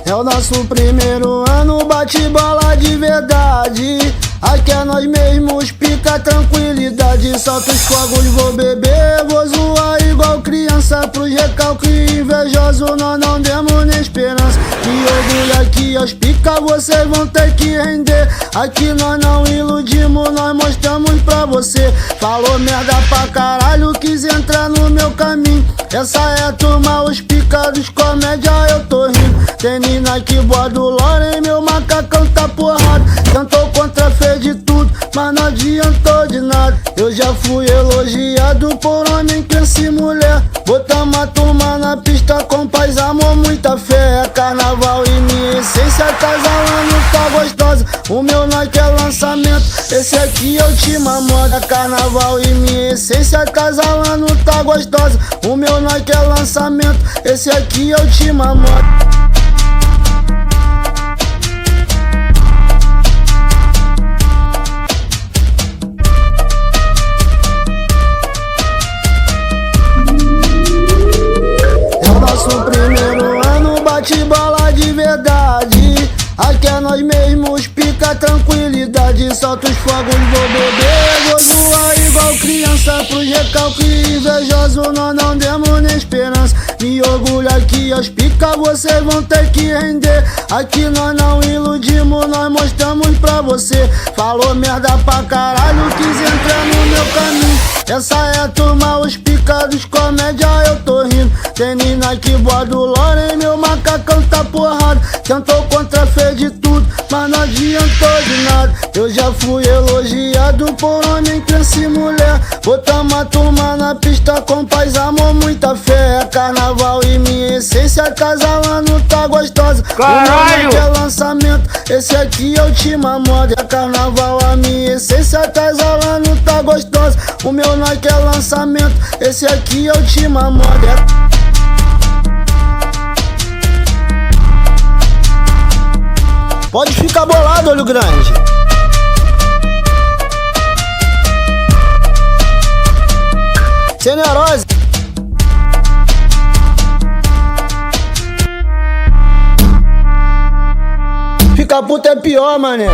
É o nosso primeiro ano, bate bola de verdade. Aqui é nós mesmos, pica tranquilidade. Solta os fogos, vou beber, vou zoar igual criança. Pros recalques invejosos nós não demos nem esperança. Que orgulho aqui, os pica vocês vão ter que render. Aqui nós não iludimos, nós mostramos pra você. Falou merda pra caralho, quis entrar no meu caminho. Essa é a turma, os pica dos comédia, eu tô rindo. Tem Nina que borda o Loren, meu macacão tá porrado. Tentou contra, fez de tudo, mas não adiantou de nada. Eu já fui elogiado por homem, criança e mulher. Botamos a turma na pista com paz, amor, muita fé. É carnaval e minha essência, casalando tá gostosa. O meu Nike é lançamento, esse aqui é o Ultima Moda. Carnaval e minha essência, casalando tá gostosa. O meu Nike é lançamento, esse aqui é o Ultima Moda. Nosso primeiro ano, bate bola de verdade. Aqui é nós mesmos, pica tranquilidade. Solta os fogos, vou beber, vou zoar igual criança. Pros recalques invejosos nós não demos nem esperança. Me orgulho aqui, os pica vocês vão ter que render. Aqui nós não iludimos, nós mostramos pra você. Falou merda pra caralho, quis entrar no meu caminho. Essa é a turma, os pica dos comédia, eu tô rindo. Tem Nina que borda o Loren, meu macacão tá porrado. Tentou contra, fez de tudo, mas não adiantou de nada. Eu já fui elogiado por homem, criança e mulher. Botamos a turma na pista com paz, amor, muita fé. É carnaval e minha essência, casalando tá gostosa. Caralho! O meu é lançamento, esse aqui é o Ultima Moda. É carnaval, a minha essência, casalando tá gostosa. O meu Nike é lançamento, esse aqui é o Ultima Moda. Pode ficar bolado, olho grande. Generosa. Ficar puto é pior, mané.